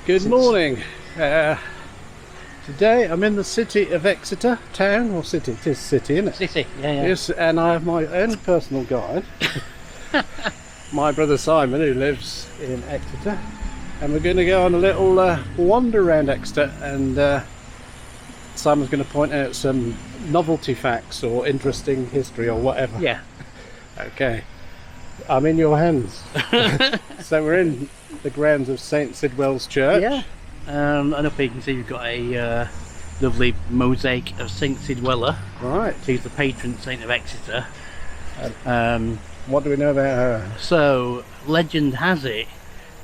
Good morning. Today I'm in the City of Exeter, town or city? It is city, isn't it? City, yeah. Yes, and I have my own personal guide, my brother Simon, who lives in Exeter, and we're going to go on a little wander around Exeter, and Simon's going to point out some novelty facts or interesting history or whatever. Yeah. Okay. I'm in your hands. So we're in the grounds of St Sidwell's Church. Yeah. And up here you can see we've got a lovely mosaic of St Sidwella. Right. She's the patron saint of Exeter. What do we know about her? So, legend has it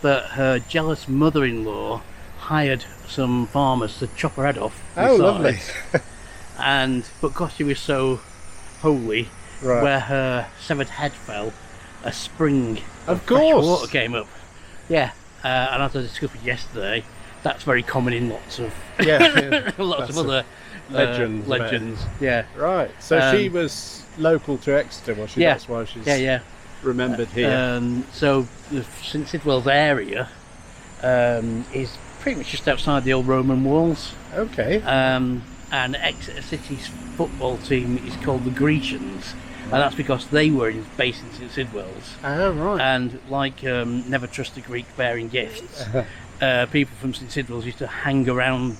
that her jealous mother-in-law hired some farmers to chop her head off. Oh, lovely. But because she was so holy, Right. where her severed head fell, a spring Of fresh course. water came up. Yeah, and as I discovered yesterday, that's very common in lots of lots of other legends. Yeah. Right. So she was local to Exeter, was she? Yeah. That's why she's remembered here. So the St Sidwell's area is pretty much just outside the old Roman walls. Okay. And Exeter City's football team is called the Grecians. And that's because they were based in St Sidwell's. Oh, right. And like never trust a Greek bearing gifts, people from St Sidwell's used to hang around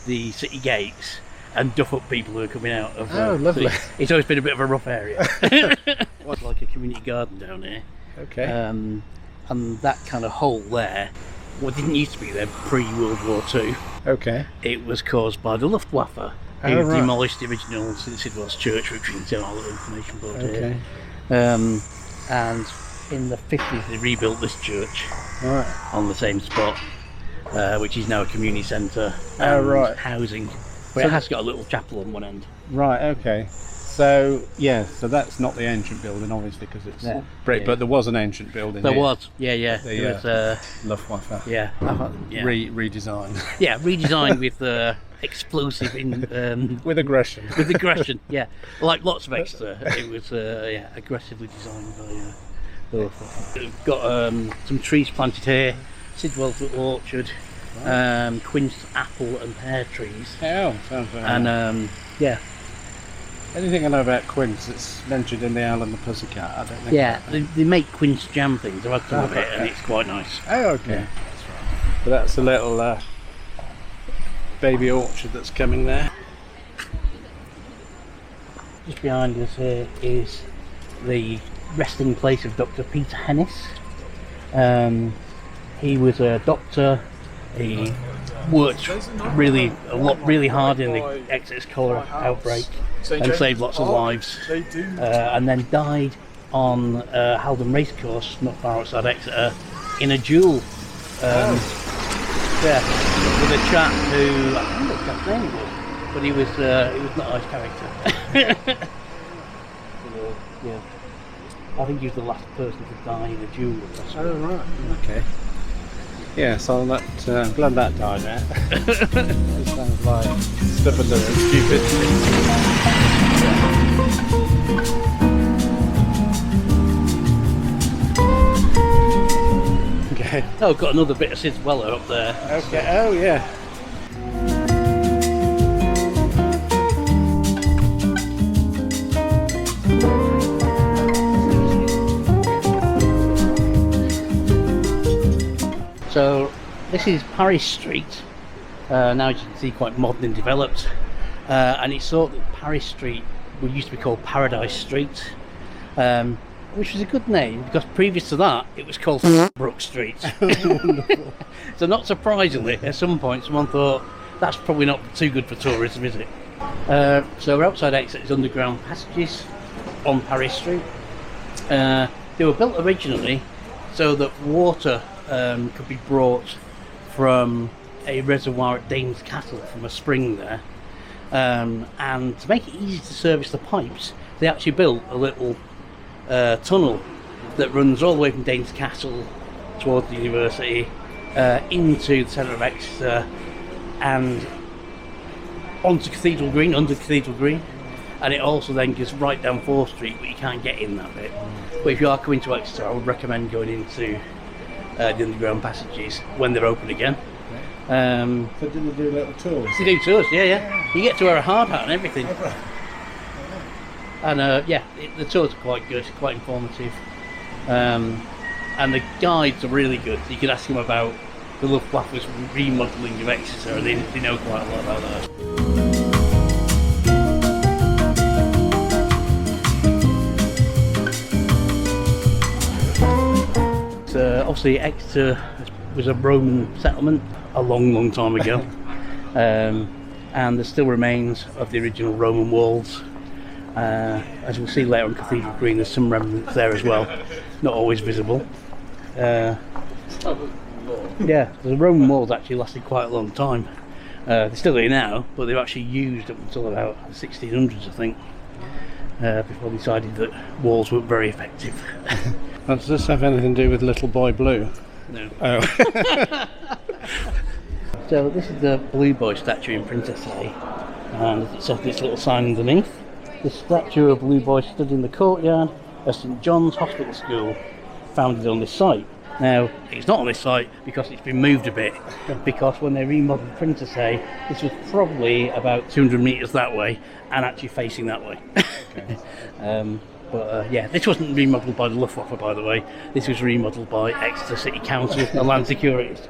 the city gates and duff up people who are coming out of lovely. It's always been a bit of a rough area. It's like a community garden down here. Okay. And that kind of hole there, what didn't used to be there pre-World War II, Okay. it was caused by the Luftwaffe, who demolished the original St Sidwell's church, which we can see on our little information board here. And in the 50s they rebuilt this church on the same spot, which is now a community centre and housing. But it has got a little chapel on one end. Right, okay. So, so that's not the ancient building, obviously, because it's brick, but there was an ancient building There here. was, yeah. There was, Luftwaffe. yeah. Redesigned. Yeah, redesigned with explosive With aggression. With aggression, yeah. Like lots of Exeter, it was aggressively designed by Luftwaffe. We've got some trees planted here, Sidwell's little orchard, quince, apple and pear trees. Oh, sounds very And nice. Anything I know about quince, it's mentioned in the Owl and the Pussycat, I don't think. Yeah, they make quince jam things, I've had some of it and it's quite nice. Oh, okay. Yeah. That's right. So that's a little baby orchard that's coming there. Just behind us here is the resting place of Dr. Peter Hennis. He was a doctor. He worked really hard in the Exeter cholera outbreak and saved lots of lives. And then died on Haldon Racecourse, not far outside Exeter, in a duel. With a chap who I don't know what his chap's name was, but he was not a nice character. I think he was the last person to die in a duel. Oh, right. Okay. Yes, I'm glad that died out. It sounds like stuff of the stupid. Okay. Oh, got another bit of Sidwella up there. Okay. Oh, yeah. So this is Paris Street, now as you can see quite modern and developed, and it's thought that Paris Street used to be called Paradise Street, which was a good name because previous to that it was called Brook Street. So not surprisingly, at some point someone thought that's probably not too good for tourism, is it? So we're outside Exeter's underground passages on Paris Street. They were built originally so that water could be brought from a reservoir at Danes Castle from a spring there, and to make it easy to service the pipes they actually built a little tunnel that runs all the way from Danes Castle towards the university into the centre of Exeter and onto Cathedral Green, under Cathedral Green, and it also then goes right down 4th Street, but you can't get in that bit. But if you are coming to Exeter, I would recommend going into the underground passages when they're open again. So did they do little tours? They do tours, yeah. You get to wear a hard hat and everything. And the tours are quite good, quite informative. And the guides are really good. You could ask them about the Luftwaffe's remodelling of Exeter, and they know quite a lot about that. Obviously Exeter was a Roman settlement a long time ago, and there still remains of the original Roman walls. As we'll see later on Cathedral Green, there's some remnants there as well, not always visible. The Roman walls actually lasted quite a long time. They're still here now, but they're actually used up until about the 1600s, I think, before they decided that walls weren't very effective. Does this have anything to do with Little Boy Blue? No. Oh. So this is the Blue Boy statue in Princess A, and it's got this little sign underneath. The statue of Blue Boy stood in the courtyard of St John's Hospital School, founded on this site. Now, it's not on this site because it's been moved a bit, because when they remodelled Princess A, this was probably about 200 metres that way, and actually facing that way. Okay. This wasn't remodelled by the Luftwaffe, by the way. This was remodelled by Exeter City Council and Land Securities.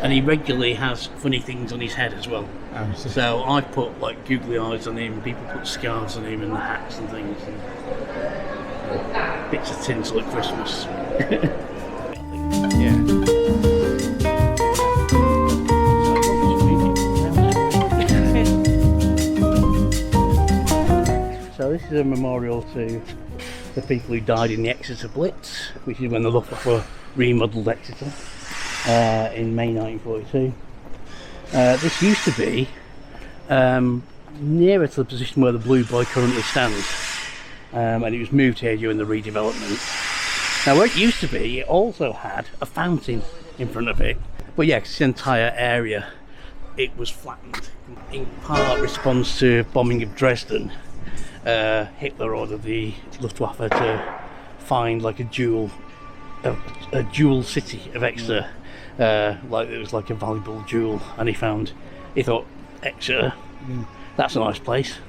And he regularly has funny things on his head as well. Oh, so I put like googly eyes on him, people put scarves on him and hats and things, and bits of tinsel at Christmas. Yeah. So this is a memorial to the people who died in the Exeter Blitz, which is when the Luftwaffe remodelled Exeter in May 1942. This used to be nearer to the position where the Blue Boy currently stands, and it was moved here during the redevelopment. Now where it used to be, it also had a fountain in front of it, but yeah, 'cause this entire area, it was flattened. In part response to bombing of Dresden, Hitler ordered the Luftwaffe to find like a jewel city of Exeter, like it was like a valuable jewel, and he thought Exeter, that's a nice place,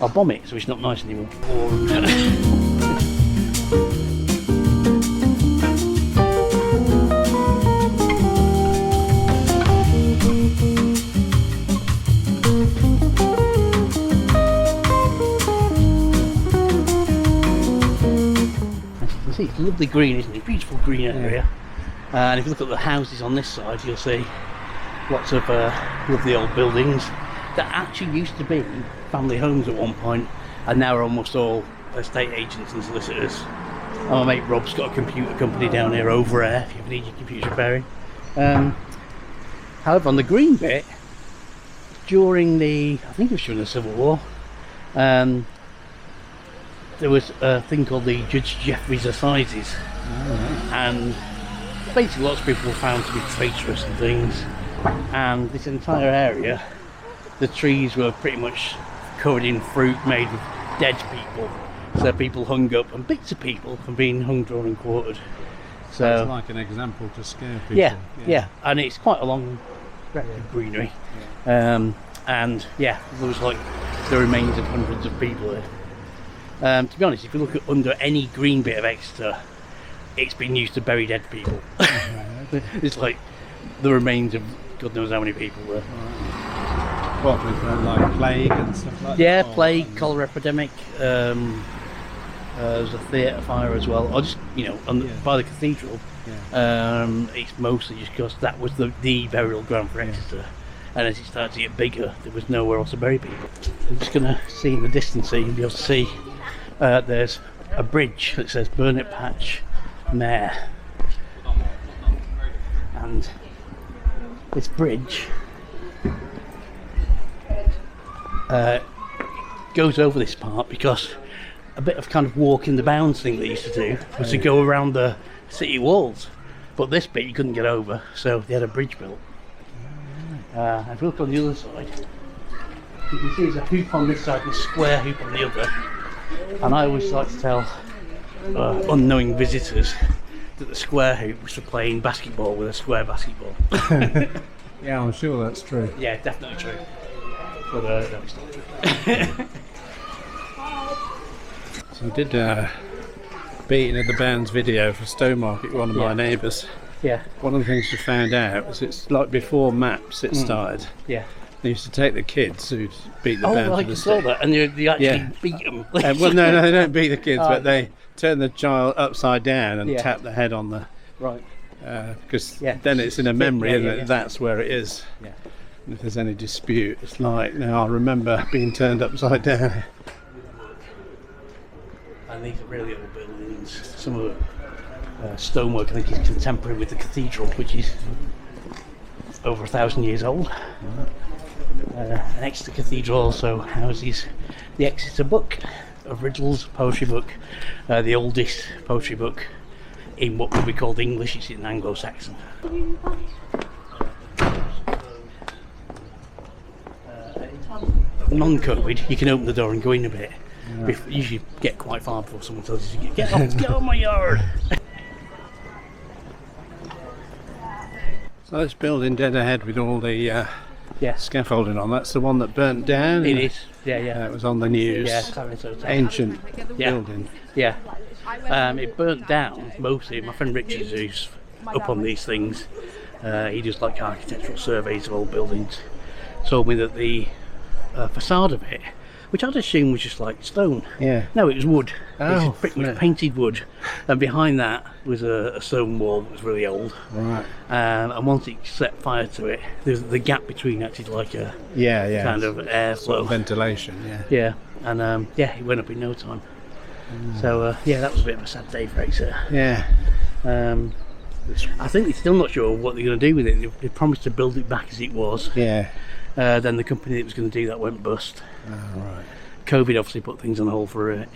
I'll bomb it so it's not nice anymore. See, it's lovely green, isn't it? Beautiful green area. And if you look at the houses on this side, you'll see lots of lovely old buildings that actually used to be family homes at one point, and now are almost all estate agents and solicitors. And my mate Rob's got a computer company down here, Over Air, if you ever need your computer repairing. However, on the green bit, during the Civil War, there was a thing called the Judge Jeffreys Assizes, and basically lots of people were found to be traitorous and things, and this entire area, the trees were pretty much covered in fruit made with dead people, so people hung up, and bits of people from being hung, drawn and quartered. So it's like an example to scare people. Yeah, and it's quite a long stretch of greenery, and there was like the remains of hundreds of people there. To be honest, if you look at under any green bit of Exeter, it's been used to bury dead people. It's like the remains of God knows how many people there. What, with like plague and stuff like that? Yeah, plague, cholera epidemic. There was a theatre fire as well. Or just, by the cathedral. It's mostly just because that was the burial ground for Exeter. And as it started to get bigger, there was nowhere else to bury people. I'm just going to see in the distance here, you'll be able to see there's a bridge that says Burnet Patch Mare. And this bridge goes over this part because a bit of kind of walk in the bounds thing they used to do was to go around the city walls, but this bit you couldn't get over, so they had a bridge built. If you look on the other side, you can see there's a hoop on this side and a square hoop on the other, and I always like to tell unknowing visitors that the square hoop was for playing basketball with a square basketball. Yeah, I'm sure that's true. Yeah, definitely true. But no, it's not true. So I did Beating of the Bands video for Stowmarket, one of my neighbours. Yeah. One of the things we found out was it's like before maps it started. Yeah. They used to take the kids who beat the Oh, band I with can a saw stick. that, and they actually beat them. Well, no, they don't beat the kids, Oh. but they turn the child upside down and Yeah. tap the head on the... Right. Because Yeah. then it's in a memory, Yeah, isn't yeah, it? yeah. That's where it is. Yeah. And if there's any dispute, it's like, now I remember being turned upside down. And these are really old buildings. Some of the stonework, I think, is contemporary with the cathedral, which is over 1,000 years old. And Exeter Cathedral also houses the Exeter Book of Riddles, poetry book, the oldest poetry book in what could be called English. It's in Anglo-Saxon. Non-COVID, you can open the door and go in a bit. Usually get quite far before someone tells you to get off my yard. So this building dead ahead with all the Yes, scaffolding on, that's the one that burnt down? it is. Yeah. It was on the news. Yeah, Tavern Hotel. Ancient Yeah. building. Yeah. It burnt down mostly. My friend Richard, who's up on these things, he does like architectural surveys of old buildings, told me that the facade of it, which I'd assume was just like stone. Yeah. No, it was wood. It Oh, was pretty much flip. painted wood, and behind that was a stone wall that was really old. Right. And once it set fire to it, there's the gap between acted like a Yeah. kind of airflow. Ventilation, yeah. Yeah, and it went up in no time. So that was a bit of a sad day for Exeter. Yeah. I think they're still not sure what they're going to do with it. They promised to build it back as it was. Yeah. Then the company that was going to do that went bust. Oh, right. COVID obviously put things on hold for it.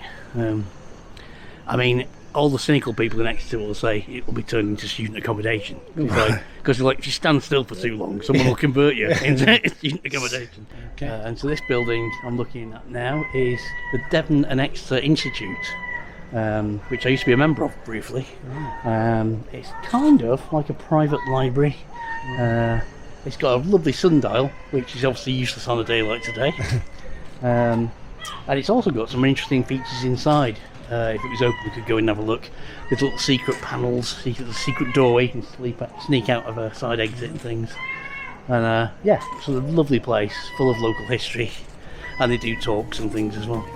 I mean, all the cynical people in Exeter will say it will be turned into student accommodation. Because if you stand still for too long, someone will convert you into student accommodation. Okay. And so this building I'm looking at now is the Devon and Exeter Institute, which I used to be a member of briefly. It's kind of like a private library. It's got a lovely sundial, which is obviously useless on a day like today. And it's also got some interesting features inside. If it was open, we could go in and have a look. There's little secret panels, a secret doorway you can sneak out of a side exit and things. And it's a lovely place, full of local history. And they do talks and things as well.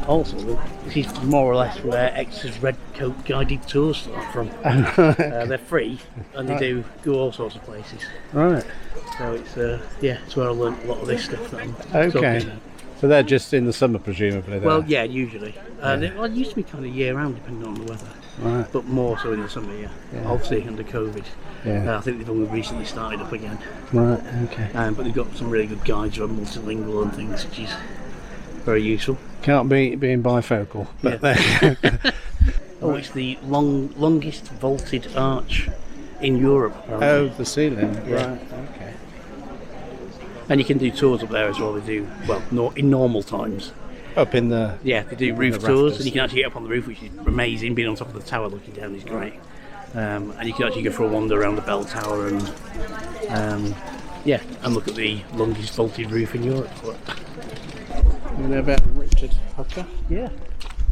Also, this is more or less where Exeter's Red Coat guided tours start from. They're free, and they do go all sorts of places. Right. So it's where I learned a lot of this stuff that I'm Okay. talking about. So they're just in the summer, presumably. Well, yeah, usually. It used to be kind of year-round, depending on the weather, Right. but more so in the summer, yeah. Obviously under COVID. Yeah. I think they've only recently started up again. Right. Okay. But they've got some really good guides who are multilingual and things, which is very useful. Can't beat being bifocal. But Oh, it's the longest vaulted arch in Europe, apparently. Oh, the ceiling. Yeah. Right. Okay. And you can do tours up there as well. They do, well, in normal times. Up in the... Yeah, they do roof the tours, rafters. and you can actually get up on the roof, which is amazing. Being on top of the tower looking down is great. And you can actually go for a wander around the bell tower and look at the longest vaulted roof in Europe. You know about Richard Hutcher? Yeah,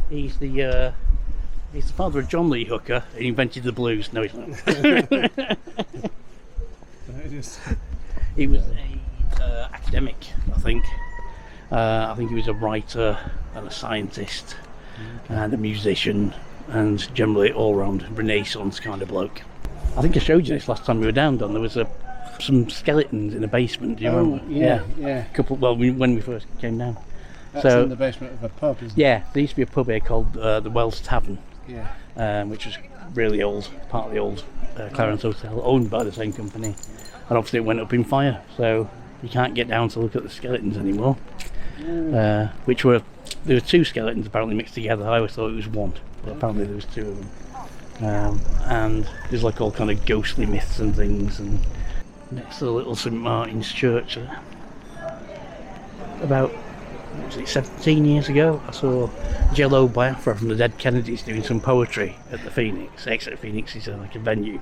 he's the father of John Lee Hooker, who invented the blues. No, he's not. He was a academic, I think. I think he was a writer and a scientist and a musician and generally all-round Renaissance kind of bloke. I think I showed you this last time we were down, Don. There was some skeletons in a basement. Do you remember? Yeah. When we first came down. That's in the basement of a pub, isn't it? Yeah, there used to be a pub here called the Wells Tavern, Yeah. which was really old, part of the old Clarence Hotel, owned by the same company. And obviously it went up in fire, so you can't get down to look at the skeletons anymore. There were two skeletons apparently mixed together. I always thought it was one, but apparently there was two of them. And there's like all kind of ghostly myths and things, and next to the little St Martin's Church there. About, what was it, 17 years ago, I saw Jello Biafra from the Dead Kennedys doing some poetry at the Phoenix. Exeter Phoenix is like a venue.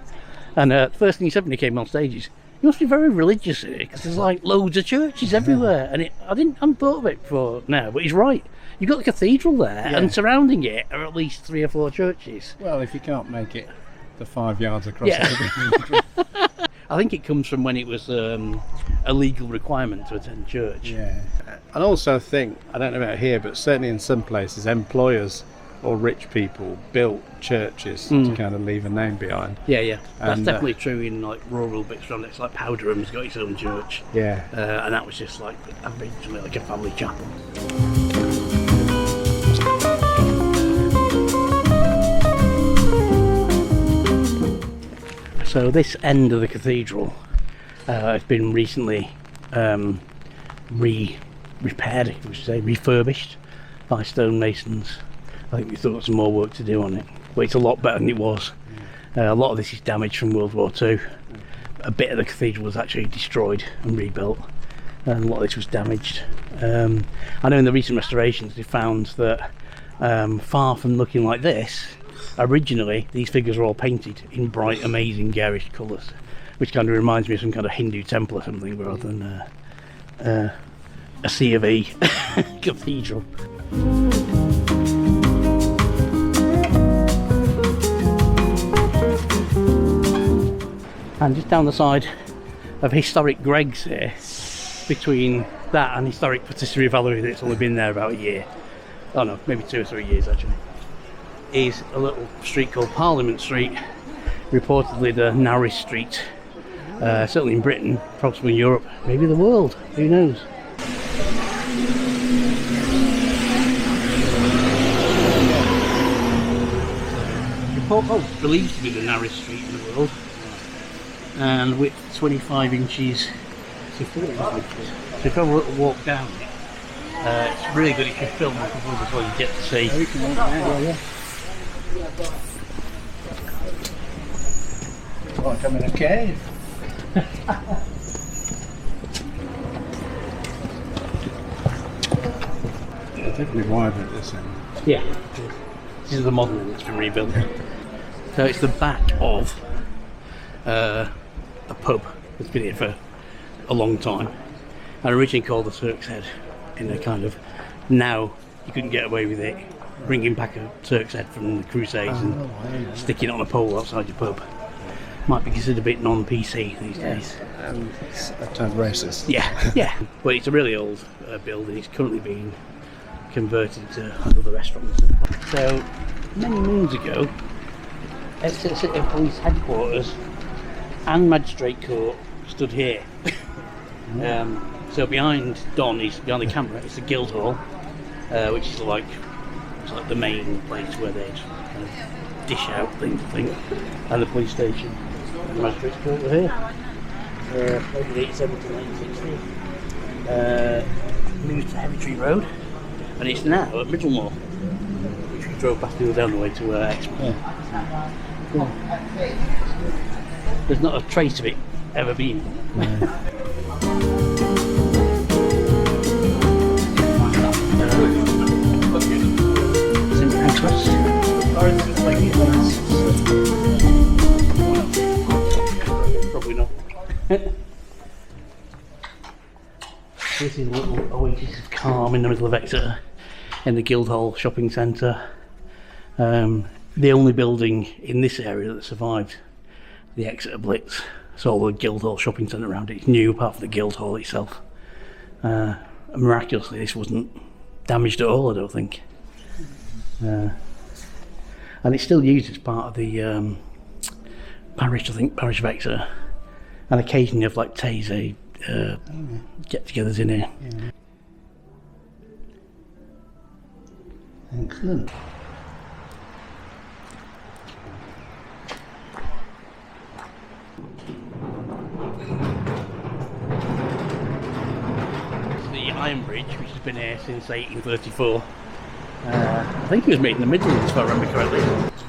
And the first thing he said when he came on stage is, "You must be very religious here, because there's like loads of churches everywhere." And I hadn't thought of it before now, but he's right. You've got the cathedral there, and surrounding it are at least 3 or 4 churches. Well, if you can't make it the 5 yards across the I think it comes from when it was a legal requirement to attend church. Yeah. And also I think, I don't know about here, but certainly in some places, employers or rich people built churches to kind of leave a name behind. Yeah. That's And, definitely true in like rural bits around. It's like Powderham's got its own church. Yeah. And that was just like originally like a family chapel. So this end of the cathedral has been recently repaired, if we should say, refurbished by stonemasons. I think we thought some more work to do on it, but it's a lot better than it was. A lot of this is damaged from World War II. A bit of the cathedral was actually destroyed and rebuilt, and a lot of this was damaged. I know in the recent restorations they found that far from looking like this, originally these figures were all painted in bright, amazing, garish colours, which kind of reminds me of some kind of Hindu temple or something rather than a C of E cathedral. And just down the side of historic Greg's here, between that and historic Patisserie Valerie that's only been there about a year, oh no, maybe 2 or 3 years actually, is a little street called Parliament Street, reportedly the narrowest street, certainly in Britain, possibly in Europe, maybe the world, who knows. Believed to be the narrowest street in the world, and width 25 inches to 40 inches. So if I were to walk down it, it's really good if you film it as well, you get to see. Oh, you can walk down, yeah. Like I'm in a cave. Definitely wider at this end. Yeah, this is the modern one that's been rebuilt. So it's the back of a pub that's been here for a long time, and originally called the Turk's Head, in a kind of, now you couldn't get away with it, bringing back a Turk's Head from the Crusades and sticking it on a pole outside your pub. Might be considered a bit non-PC these days. And it's a tad racist. Yeah. But it's a really old building. It's currently being converted into another restaurant. So, many moons ago, Exeter City Police Headquarters and Magistrate Court stood here. So behind Don, behind the camera, is the Guildhall, which is like the main place where they'd kind of dish out things, I think, and the police station. And the Magistrate's Court were here. Over 87 to 1960. Moved to Heavy Tree Road, and it's now at Middlemore, which we drove past the other down the way to Exeter. There's not a trace of it ever been. St Pancras. Probably not. This is a little oasis of calm in the middle of Exeter, in the Guildhall shopping centre. The only building in this area that survived the Exeter Blitz. So all the Guildhall shopping centre around it is new, apart from the Guildhall itself. Miraculously, this wasn't damaged at all, I don't think. And it's still used as part of the parish, I think, parish of Exeter. And occasionally have like Taysy get-togethers in here. Yeah. Excellent. The Iron Bridge, which has been here since 1834, I think it was made in the Midlands, if I remember correctly.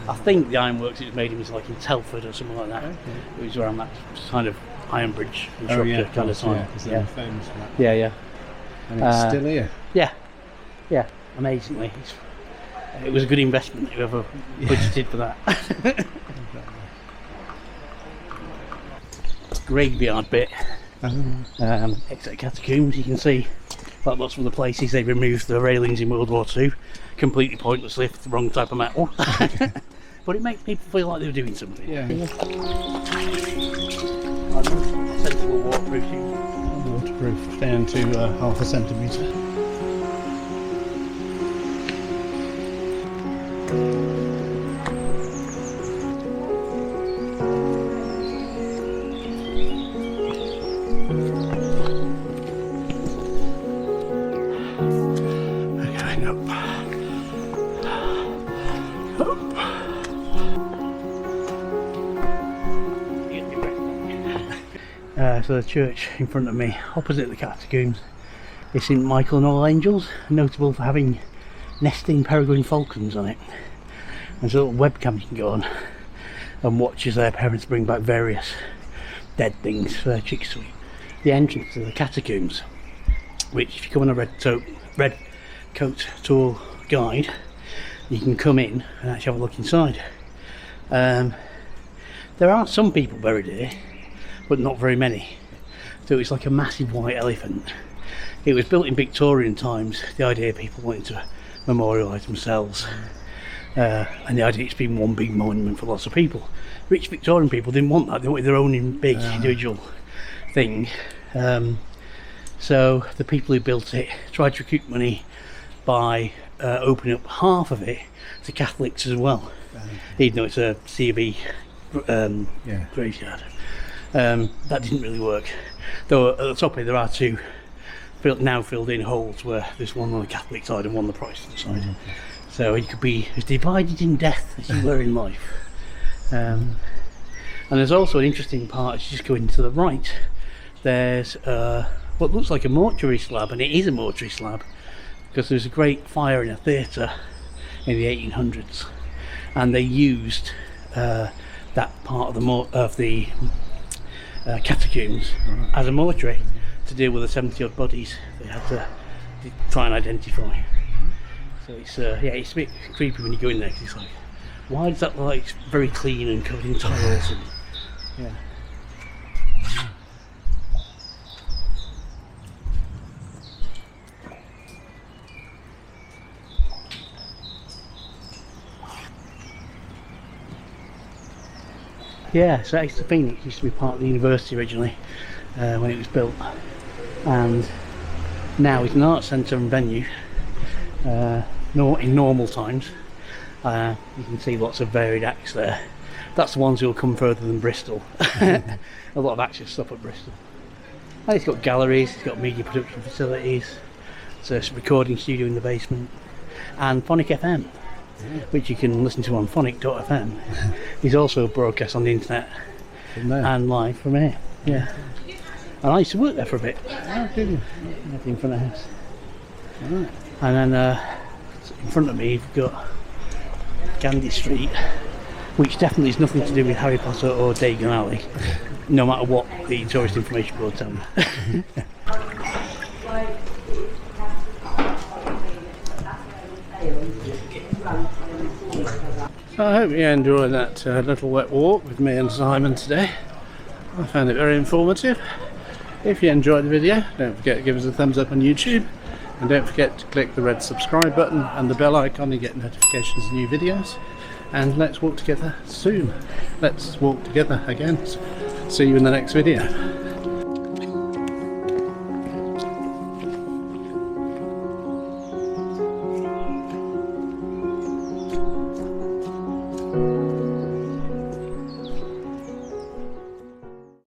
I think the ironworks it was made in was like in Telford or something like that. Okay. It was around that kind of Iron Bridge and Shropshire kind of time. Yeah, famous for that. Yeah. And it's still here. Yeah. Amazingly, it was a good investment. Whoever budgeted for that. Graveyard bit. Exeter Catacombs. You can see, like lots of the places they removed the railings in World War II, completely pointlessly if it's the wrong type of metal. But it makes people feel like they were doing something. Yeah. Sensible waterproof shoes. Waterproof down to 0.5 centimetre. So the church in front of me, opposite the catacombs, is St Michael and All Angels, notable for having nesting peregrine falcons on it. There's a little webcam you can go on and watch as their parents bring back various dead things for their chicks to eat. The entrance to the catacombs, which if you come on a red coat tour guide, you can come in and actually have a look inside. There are some people buried here, but not very many. So it's like a massive white elephant. It was built in Victorian times, the idea of people wanting to memorialise themselves, and the idea it's been one big monument for lots of people. Rich Victorian people didn't want that, they wanted their own big individual thing. So the people who built it tried to recoup money by opening up half of it to Catholics as well, even though it's a C of E graveyard. That didn't really work, though at the top of it there are two now filled in holes where there's one on the Catholic side and one on the Protestant side. So you could be as divided in death as you were in life. And there's also an interesting part, as you just go into the right, there's what looks like a mortuary slab, and it is a mortuary slab because there's a great fire in a theatre in the 1800s, and they used that part of the catacombs as a mortuary to deal with the 70 odd bodies they had to try and identify. So it's it's a bit creepy when you go in there, because it's like, why does that look like it's very clean and covered in tiles? And, so Exeter Phoenix used to be part of the university originally when it was built, and now it's an arts centre and venue. In normal times, you can see lots of varied acts there. That's the ones who will come further than Bristol. A lot of acts stuff at Bristol. And it's got galleries, it's got media production facilities, so it's a recording studio in the basement, and Phonic FM, which you can listen to on phonic.fm. He's also broadcast on the internet and live from here. Yeah. And I used to work there for a bit. Oh, did you? In front of the house. Right. And then in front of me you've got Gandy Street, which definitely has nothing to do with Harry Potter or Diagon Alley, no matter what the tourist information board tell me. I hope you enjoyed that little wet walk with me and Simon today. I found it very informative. If you enjoyed the video, don't forget to give us a thumbs up on YouTube, and don't forget to click the red subscribe button and the bell icon to get notifications of new videos. And let's walk together soon. Let's walk together again. See you in the next video.